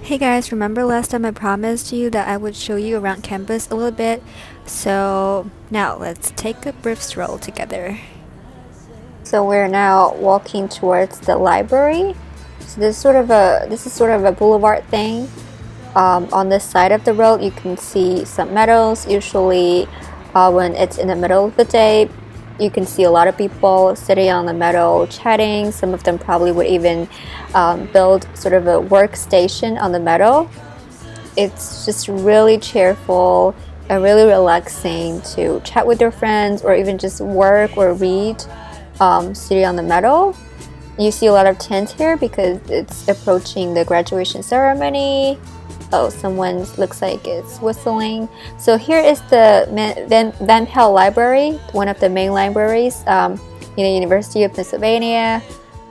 Hey guys, remember last time I promised you that I would show you around campus a little bit? So now let's take a brief stroll together. So we're now walking towards the library. So this is sort of a boulevard thing. On this side of the road, you can see some meadows. Usually, when it's in the middle of the day, you can see a lot of people sitting on the meadow chatting. Some of them probably would even build sort of a workstation on the meadow. It's just really cheerful and really relaxing to chat with your friends or even just work or read sitting on the meadow. You see a lot of tents here because it's approaching the graduation ceremony. Oh, someone looks like it's whistling. So here is the Van Pelt Library, one of the main libraries in the University of Pennsylvania.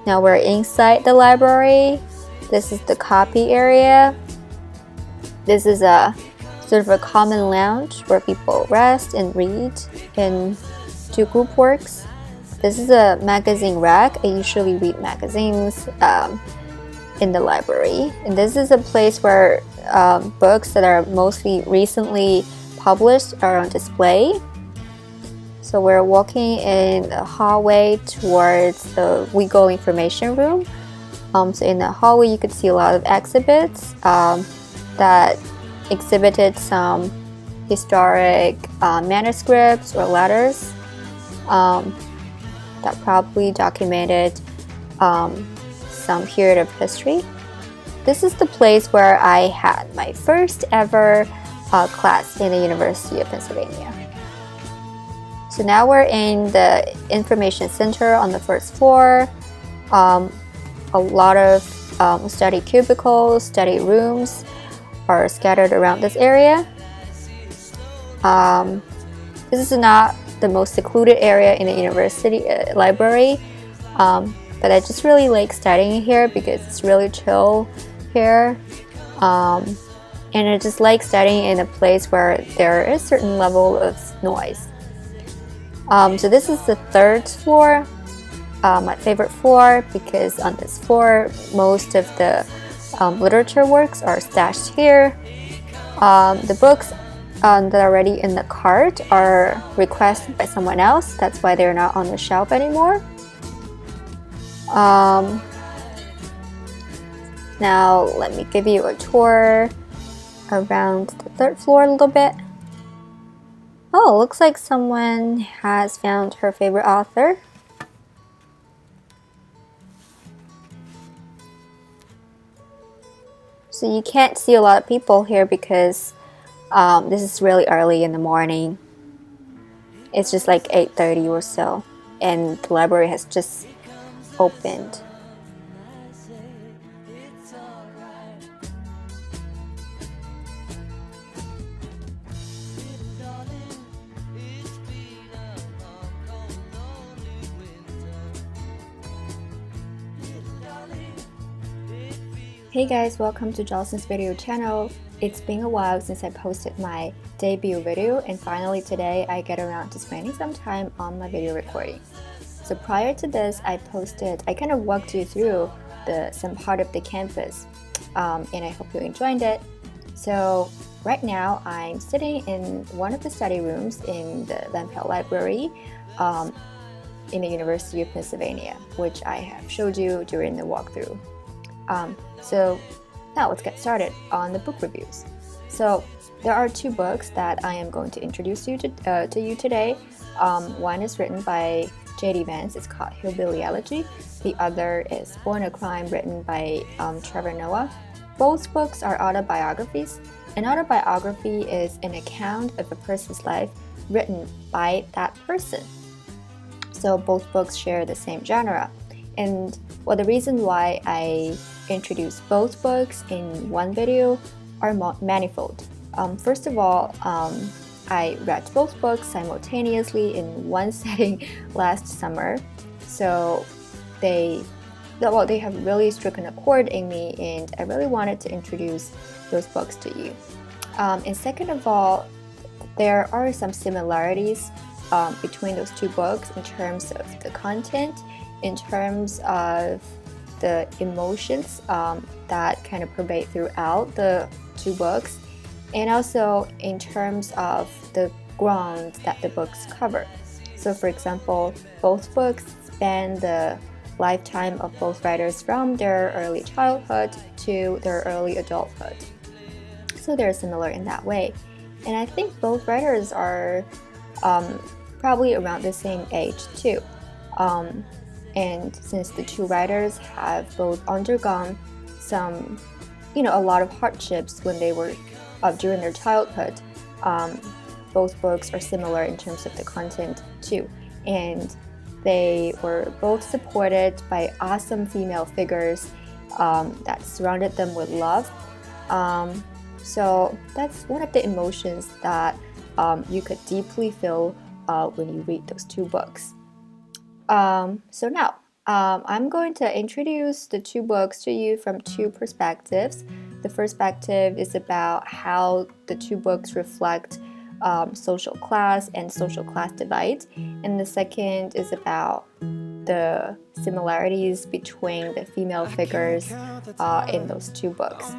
Now we're inside the library. This is the copy area. This is a sort of a common lounge where people rest and read and do group works. This is a magazine rack. I usually read magazines in the library. And this is a place where books that are mostly recently published are on display. So we're walking in the hallway towards the legal information room. So in the hallway you could see a lot of exhibits that exhibited some historic manuscripts or letters that probably documented some period of history. This is the place where I had my first ever class in the University of Pennsylvania. So now we're in the information center on the first floor. A lot of study cubicles, study rooms are scattered around this area. This is not the most secluded area in the university library, but I just really like studying here because it's really chill here, and I just like studying in a place where there is a certain level of noise. So this is the third floor, my favorite floor, because on this floor most of the literature works are stashed here. The books that are already in the cart are requested by someone else. That's why they're not on the shelf anymore. Now let me give you a tour around the third floor a little bit. Oh, looks like someone has found her favorite author. So you can't see a lot of people here because this is really early in the morning. It's just like 8:30 or so, and the library has just opened. Hey guys, welcome to Johnson's video channel. It's been a while since I posted my debut video, and finally today I get around to spending some time on my video recording. So prior to this, I kind of walked you through some part of the campus, and I hope you enjoyed it. So right now I'm sitting in one of the study rooms in the Van Pelt Library in the University of Pennsylvania, which I have showed you during the walkthrough. So now let's get started on the book reviews. So there are two books that I am going to introduce you to you today. One is written by J.D. Vance. It's called Hillbilly Elegy. The other is Born a Crime, written by Trevor Noah. Both books are autobiographies. An autobiography is an account of a person's life written by that person. So both books share the same genre. And well, the reason why I introduce both books in one video are manifold. First of all, I read both books simultaneously in one setting last summer, so they have really struck a chord in me, and I really wanted to introduce those books to you. And second of all, there are some similarities between those two books in terms of the content, in terms of the emotions that kind of pervade throughout the two books, and also in terms of the ground that the books cover. So for example, both books span the lifetime of both writers from their early childhood to their early adulthood. So they're similar in that way. And I think both writers are probably around the same age too. And since the two writers have both undergone some, a lot of hardships when they were during their childhood, both books are similar in terms of the content too. And they were both supported by awesome female figures that surrounded them with love. So that's one of the emotions that you could deeply feel when you read those two books. So now, I'm going to introduce the two books to you from two perspectives. The first perspective is about how the two books reflect social class and social class divide, and the second is about the similarities between the female figures in those two books.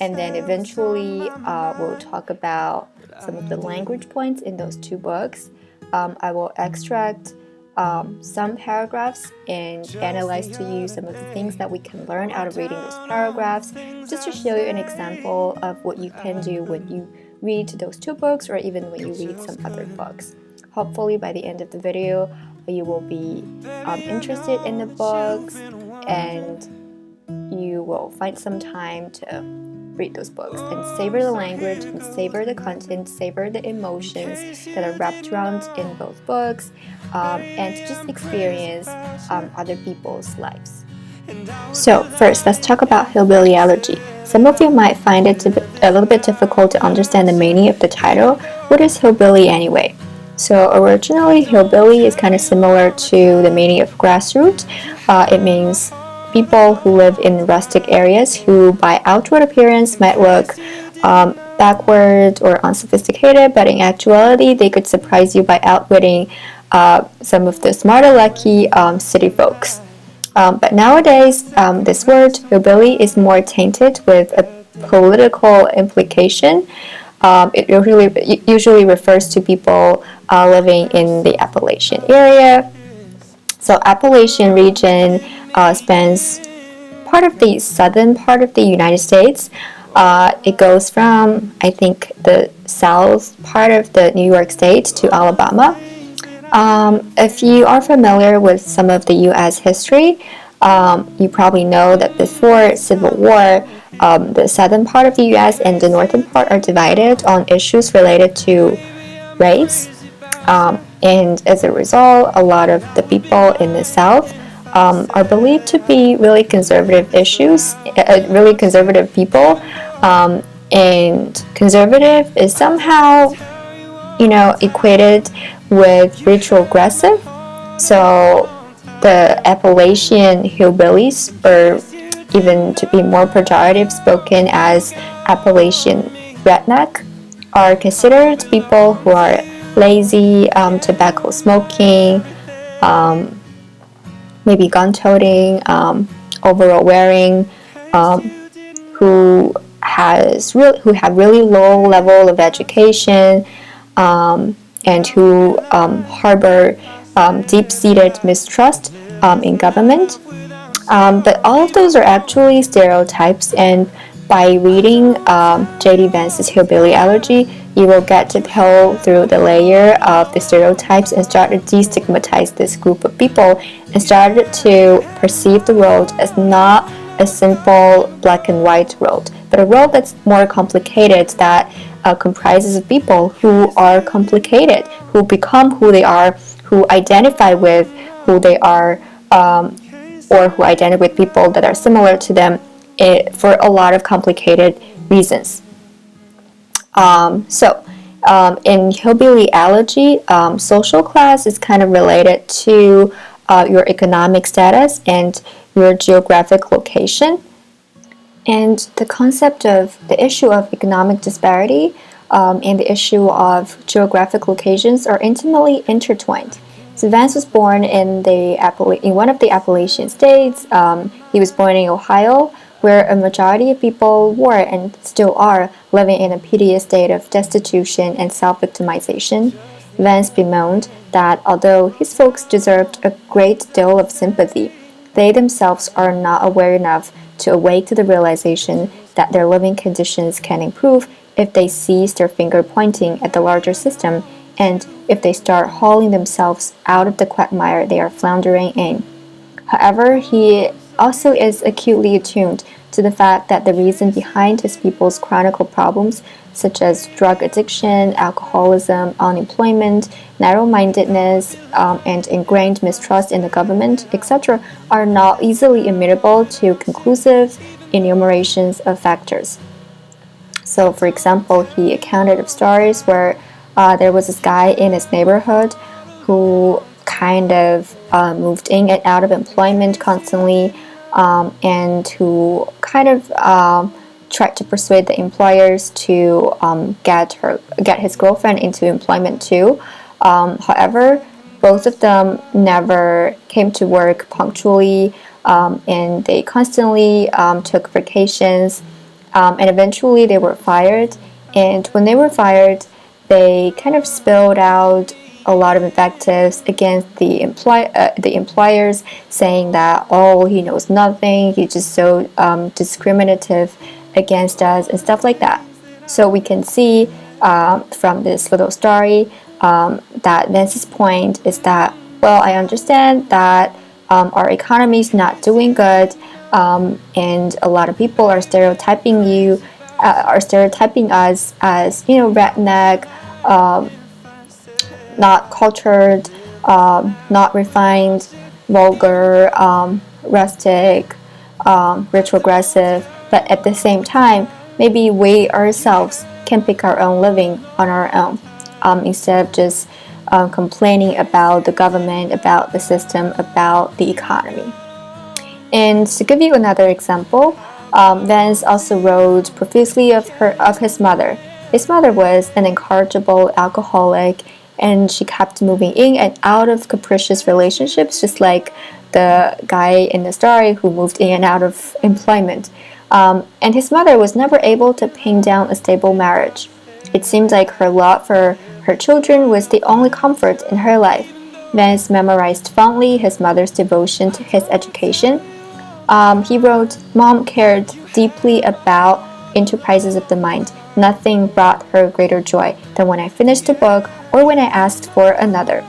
And then eventually we'll talk about some of the language points in those two books. I will extract some paragraphs and analyze to you some of the things that we can learn out of reading those paragraphs, just to show you an example of what you can do when you read those two books, or even when you read some other books. Hopefully by the end of the video you will be interested in the books, and you will find some time to read those books and savor the language, and savor the content, savor the emotions that are wrapped around in both books, and to just experience other people's lives. So first, let's talk about Hillbilly Elegy. Some of you might find it a little bit difficult to understand the meaning of the title. What is hillbilly anyway? So originally, hillbilly is kind of similar to the meaning of grassroots. It means people who live in rustic areas who by outward appearance might look backward or unsophisticated, but in actuality they could surprise you by outwitting some of the smarter lucky city folks. But nowadays this word hillbilly is more tainted with a political implication. It usually refers to people living in the Appalachian area. So Appalachian region spans part of the southern part of the United States. It goes from, I think, the south part of the New York State to Alabama. If you are familiar with some of the U.S. history, you probably know that before Civil War, the southern part of the U.S. and the northern part are divided on issues related to race. And as a result, a lot of the people in the South are believed to be really conservative really conservative people. And conservative is somehow, equated with retrogressive. So the Appalachian hillbillies, or even to be more pejorative, spoken as Appalachian redneck, are considered people who are lazy, tobacco smoking, maybe gun toting, overall wearing, who have really low level of education, and who harbor deep-seated mistrust in government. But all of those are actually stereotypes, and by reading J.D. Vance's Hillbilly Elegy, you will get to peel through the layer of the stereotypes and start to destigmatize this group of people, and start to perceive the world as not a simple black and white world, but a world that's more complicated, that comprises of people who are complicated, who become who they are, who identify with who they are, or who identify with people that are similar to them for a lot of complicated reasons. In Hillbilly Elegy, social class is kind of related to your economic status and your geographic location. And the concept of the issue of economic disparity and the issue of geographic locations are intimately intertwined. So Vance was born in one of the Appalachian states. He was born in Ohio, where a majority of people were and still are living in a piteous state of destitution and self-victimization. Vance bemoaned that although his folks deserved a great deal of sympathy, they themselves are not aware enough to awake to the realization that their living conditions can improve if they cease their finger pointing at the larger system and if they start hauling themselves out of the quagmire they are floundering in. However, he also is acutely attuned to the fact that the reason behind his people's chronic problems, such as drug addiction, alcoholism, unemployment, narrow-mindedness, and ingrained mistrust in the government, etc., are not easily immutable to conclusive enumerations of factors. So, for example, he accounted of stories where there was this guy in his neighborhood who kind of moved in and out of employment constantly, and who kind of tried to persuade the employers to get his girlfriend into employment too. However, both of them never came to work punctually, and they constantly took vacations, and eventually they were fired. And when they were fired, they kind of spilled out a lot of invectives against the employers, saying that, oh, he knows nothing, he's just so discriminative against us and stuff like that. So we can see from this little story that Vance's point is that, well, I understand that our economy is not doing good, and a lot of people are stereotyping us as, you know, redneck, not cultured, not refined, vulgar, rustic, retrogressive. But at the same time, maybe we ourselves can pick our own living on our own, instead of just complaining about the government, about the system, about the economy. And to give you another example, Vance also wrote profusely of his mother. His mother was an incorrigible alcoholic, and she kept moving in and out of capricious relationships, just like the guy in the story who moved in and out of employment. And his mother was never able to pin down a stable marriage. It seemed like her love for her children was the only comfort in her life. Vance memorized fondly his mother's devotion to his education. He wrote, "Mom cared deeply about enterprises of the mind. Nothing brought her greater joy than when I finished a book or when I asked for another.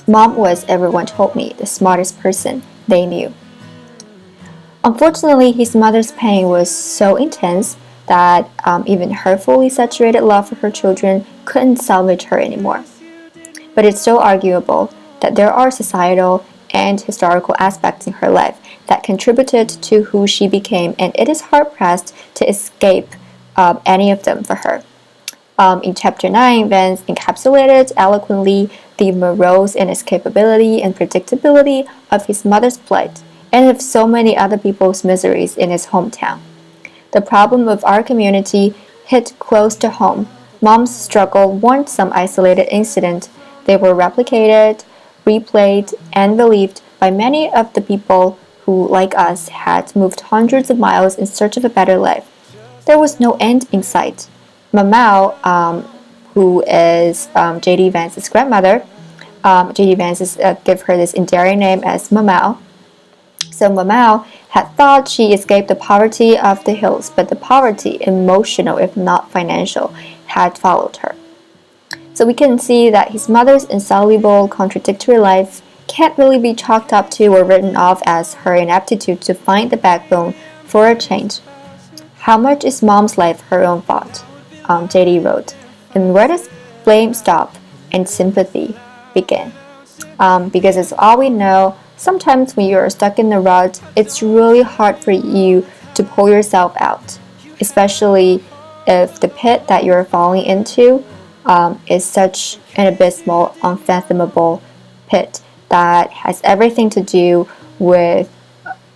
Mom was, everyone told me, the smartest person they knew." Unfortunately, his mother's pain was so intense that even her fully saturated love for her children couldn't salvage her anymore. But it's still arguable that there are societal and historical aspects in her life that contributed to who she became, and it is hard-pressed to escape any of them for her. In Chapter 9, Vance encapsulated eloquently the morose inescapability and predictability of his mother's plight, and of so many other people's miseries in his hometown. The problem of our community hit close to home. Mom's struggle weren't some isolated incident. They were replicated, replayed, and believed by many of the people who, like us, had moved hundreds of miles in search of a better life. There was no end in sight. Mamau, who is J.D. Vance's grandmother, J.D. Vance give her this endearing name as Mamau. So Mamau had thought she escaped the poverty of the hills, but the poverty, emotional if not financial, had followed her. So we can see that his mother's insoluble, contradictory life can't really be chalked up to or written off as her inaptitude to find the backbone for a change. How much is Mom's life her own fault? J.D. wrote. And where does blame stop and sympathy begin? Because as all we know, sometimes when you're stuck in the rut, it's really hard for you to pull yourself out, especially if the pit that you're falling into is such an abysmal, unfathomable pit that has everything to do with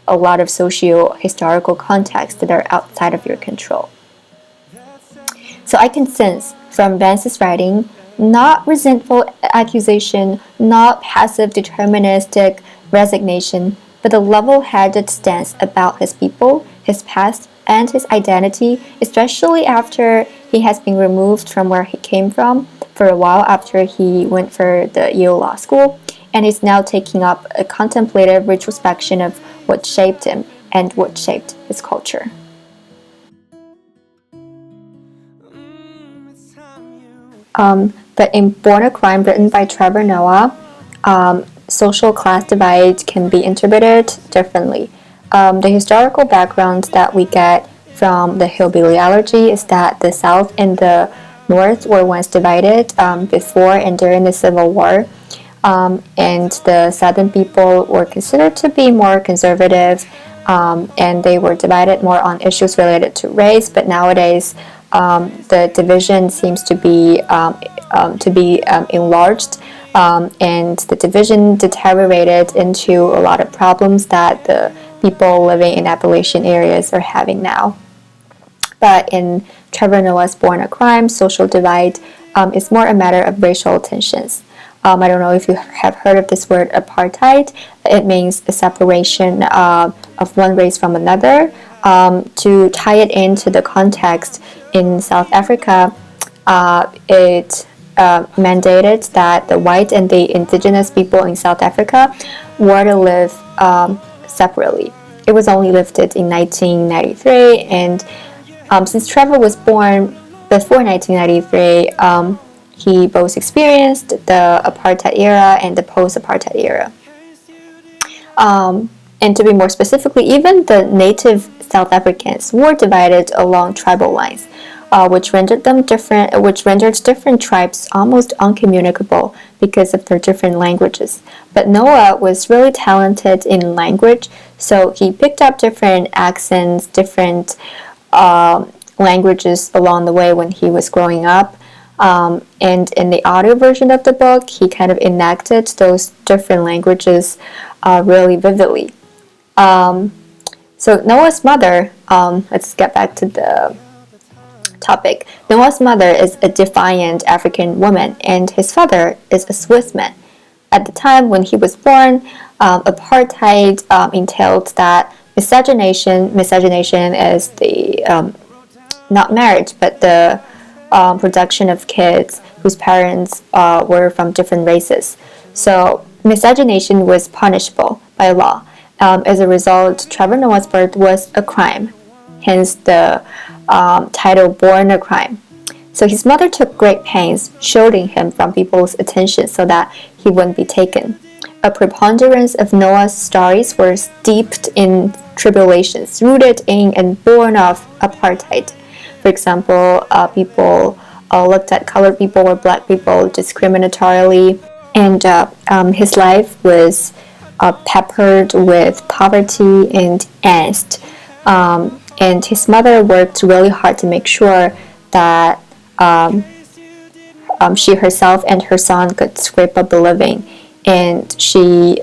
a lot of socio-historical contexts that are outside of your control. So I can sense from Vance's writing not resentful accusation, not passive deterministic resignation, but the level-headed stance about his people, his past, and his identity, especially after he has been removed from where he came from for a while after he went for the Yale Law School, and is now taking up a contemplative retrospection of what shaped him and what shaped his culture. But in Born a Crime, written by Trevor Noah, social class divide can be interpreted differently. The historical background that we get from the Hillbilly Elegy is that the South and the North were once divided before and during the Civil War. And the Southern people were considered to be more conservative, and they were divided more on issues related to race. But nowadays, the division seems to be enlarged, and the division deteriorated into a lot of problems that the people living in Appalachian areas are having now. But in Trevor Noah's Born a Crime, social divide is more a matter of racial tensions. I don't know if you have heard of this word apartheid. It means a separation of one race from another. To tie it into the context in South Africa, it mandated that the white and the indigenous people in South Africa were to live separately. It was only lifted in 1993, and since Trevor was born before 1993, he both experienced the apartheid era and the post-apartheid era. And to be more specifically, even the native South Africans were divided along tribal lines, which rendered different tribes almost uncommunicable because of their different languages. But Noah was really talented in language, so he picked up different accents, different languages along the way when he was growing up. And in the audio version of the book, he kind of enacted those different languages really vividly. So Noah's mother, let's get back to the topic. Noah's mother is a defiant African woman, and his father is a Swiss man. At the time when he was born, apartheid entailed that miscegenation is the not marriage, but the production of kids whose parents were from different races. So miscegenation was punishable by law. As a result, Trevor Noah's birth was a crime, hence the title Born a Crime. So his mother took great pains shielding him from people's attention so that he wouldn't be taken. A preponderance of Noah's stories were steeped in tribulations, rooted in and born of apartheid. For example, people looked at colored people or black people discriminatorily, and his life was peppered with poverty and angst. And his mother worked really hard to make sure that she herself and her son could scrape up a living, and she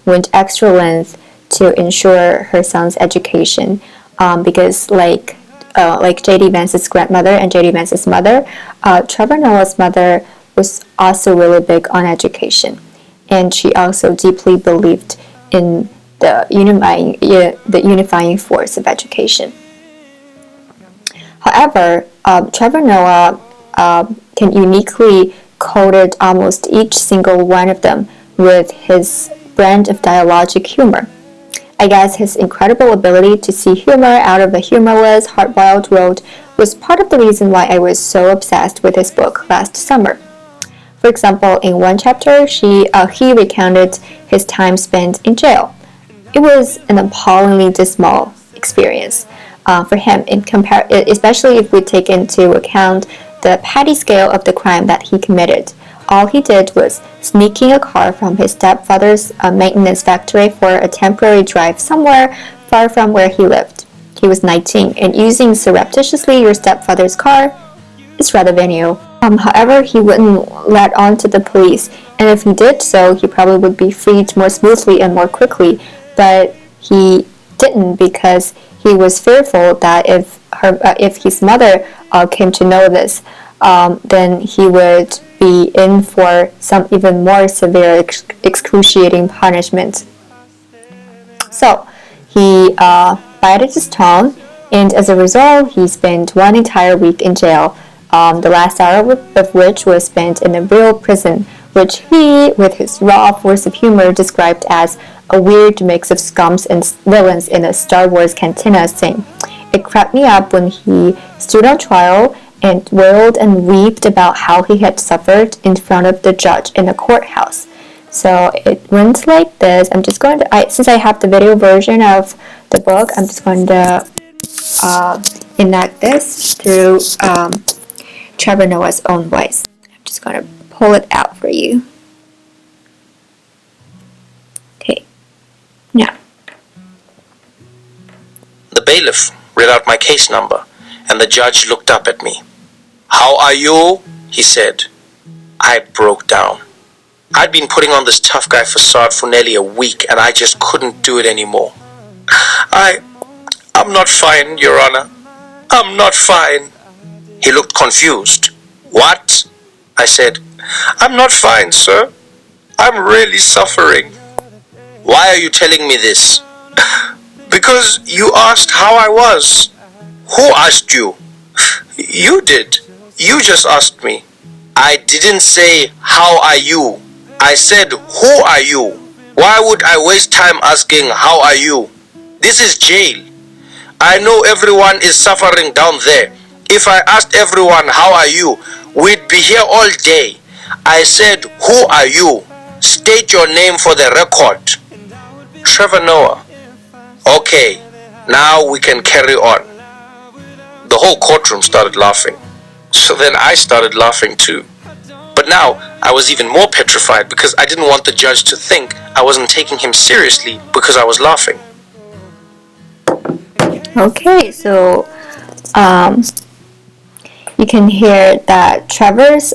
went extra length to ensure her son's education, because like J.D. Vance's grandmother and J.D. Vance's mother, Trevor Noah's mother was also really big on education, and she also deeply believed in the unifying force of education. However, Trevor Noah can uniquely coded almost each single one of them with his brand of dialogic humor. I guess his incredible ability to see humor out of the humorless, hard-boiled world was part of the reason why I was so obsessed with his book last summer. For example, in one chapter, he recounted his time spent in jail. It was an appallingly dismal experience for him, especially if we take into account the petty scale of the crime that he committed. All he did was sneaking a car from his stepfather's maintenance factory for a temporary drive somewhere far from where he lived. He was 19, and using surreptitiously your stepfather's car is rather venial. However, he wouldn't let on to the police, and if he did so, he probably would be freed more smoothly and more quickly. But he didn't, because he was fearful that if his mother came to know this, then he would be in for some even more severe excruciating punishment. So he bided his tongue, and as a result, he spent one entire week in jail, the last hour of which was spent in a real prison, which he, with his raw force of humor, described as a weird mix of scums and villains in a Star Wars cantina scene. It cracked me up when he stood on trial and wailed and wept about how he had suffered in front of the judge in a courthouse. So it went like this. I'm just going to, since I have the video version of the book, I'm just going to enact this through Trevor Noah's own voice. I'm just going to pull it out for you. Okay, now. The bailiff read out my case number, and the judge looked up at me. "How are you?" he said. I broke down. I'd been putting on this tough guy facade for nearly a week, and I just couldn't do it anymore. I'm not fine, Your Honor. I'm not fine." He looked confused. "What?" I said. "I'm not fine, sir. I'm really suffering." "Why are you telling me this?" "Because you asked how I was." "Who asked you?" "You did. You just asked me." "I didn't say, how are you? I said, who are you? Why would I waste time asking, how are you? This is jail. I know everyone is suffering down there. If I asked everyone, how are you, we'd be here all day. I said, who are you? State your name for the record." "Trevor Noah." "Okay, now we can carry on." The whole courtroom started laughing. So then I started laughing too. But now I was even more petrified because I didn't want the judge to think I wasn't taking him seriously because I was laughing. Okay, so you can hear that Trevor's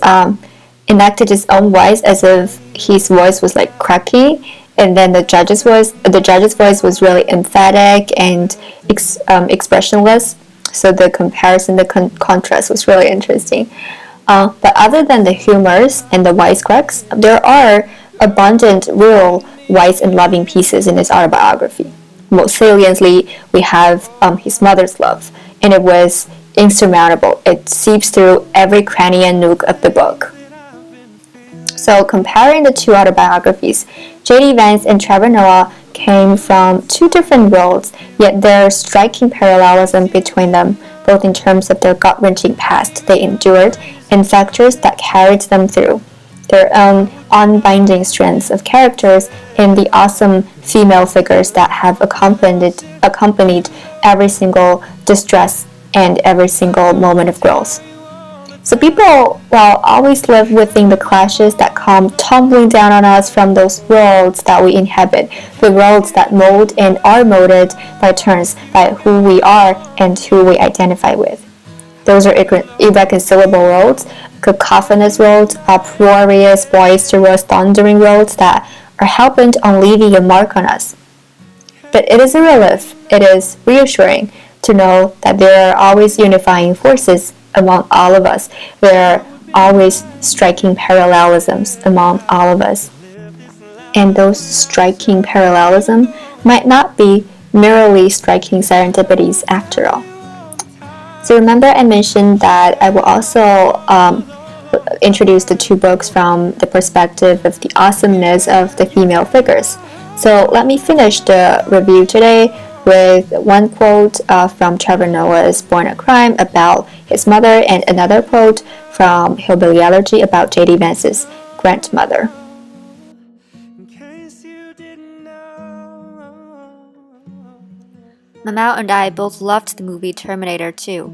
enacted his own voice as if his voice was like cracking, and then the judge's voice was really emphatic and expressionless. So the comparison, the contrast was really interesting. But other than the humors and the wisecracks, there are abundant, real, wise and loving pieces in his autobiography. Most saliently, we have his mother's love, and it was insurmountable. It seeps through every cranny and nook of the book. So comparing the two autobiographies, J.D. Vance and Trevor Noah came from two different worlds, yet there are striking parallelism between them, both in terms of their gut-wrenching past they endured and factors that carried them through, their own unbinding strengths of characters, and the awesome female figures that have accompanied every single distress and every single moment of growth. So people will always live within the clashes that come tumbling down on us from those worlds that we inhabit, the worlds that mold and are molded by turns by who we are and who we identify with. Those are irreconcilable worlds, cacophonous worlds, uproarious, boisterous, thundering worlds that are hell-bent on leaving a mark on us. But it is a relief, it is reassuring to know that there are always unifying forces among all of us. There are always striking parallelisms among all of us. And those striking parallelisms might not be merely striking serendipities after all. So remember I mentioned that I will also introduce the two books from the perspective of the awesomeness of the female figures. So let me finish the review today with one quote from Trevor Noah's Born a Crime about his mother, and another quote from Hillbilly Elegy about J.D. Vance's grandmother. Mamau and I both loved the movie Terminator 2.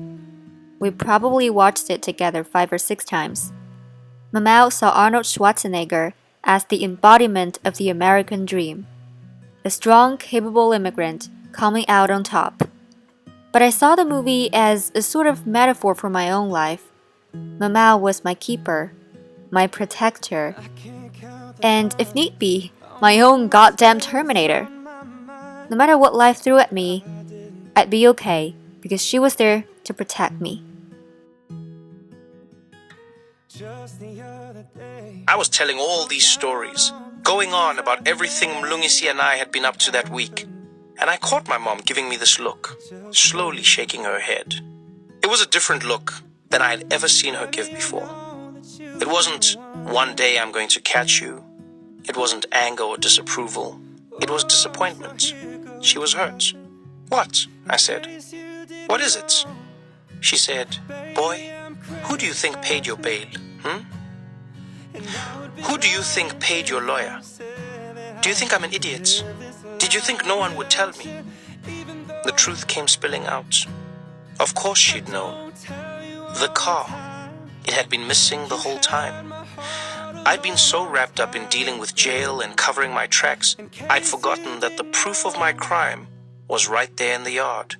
We probably watched it together 5 or 6 times. Mamau saw Arnold Schwarzenegger as the embodiment of the American dream, a strong, capable immigrant coming out on top. But I saw the movie as a sort of metaphor for my own life. Mamau was my keeper, my protector, and if need be, my own goddamn Terminator. No matter what life threw at me, I'd be okay because she was there to protect me. I was telling all these stories, going on about everything Mlungisi and I had been up to that week. and I caught my mom giving me this look, slowly shaking her head. It was a different look than I had ever seen her give before. It wasn't, "One day I'm going to catch you." It wasn't anger or disapproval. It was disappointment. She was hurt. "What?" I said. "What is it?" She said, "Boy, who do you think paid your bail? Who do you think paid your lawyer? Do you think I'm an idiot? Did you think no one would tell me?" The truth came spilling out. Of course she'd known. The car. It had been missing the whole time. I'd been so wrapped up in dealing with jail and covering my tracks, I'd forgotten that the proof of my crime was right there in the yard.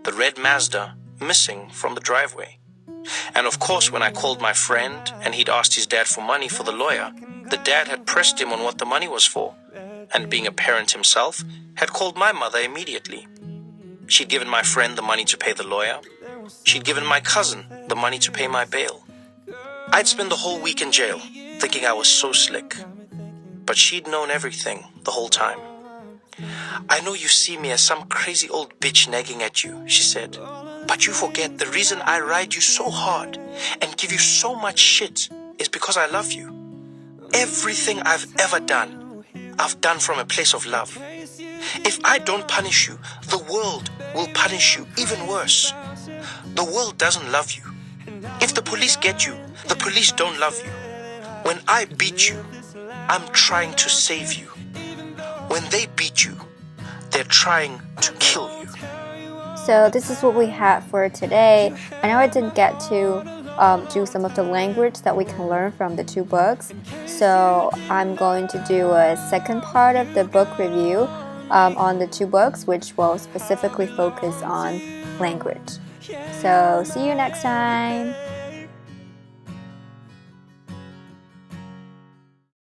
The red Mazda, missing from the driveway. And of course, when I called my friend and he'd asked his dad for money for the lawyer, the dad had pressed him on what the money was for, and being a parent himself, had called my mother immediately. She'd given my friend the money to pay the lawyer. She'd given my cousin the money to pay my bail. I'd spent the whole week in jail, thinking I was so slick. But she'd known everything the whole time. "I know you see me as some crazy old bitch nagging at you," she said. "But you forget the reason I ride you so hard and give you so much shit is because I love you. Everything I've ever done, I've done from a place of love. If I don't punish you, the world will punish you even worse. The world doesn't love you. If the police get you, the police don't love you. When I beat you, I'm trying to save you. When they beat you, they're trying to kill you." So this is what we had for today. I know I didn't get to do some of the language that we can learn from the two books. So I'm going to do a second part of the book review on the two books, which will specifically focus on language. So see you next time.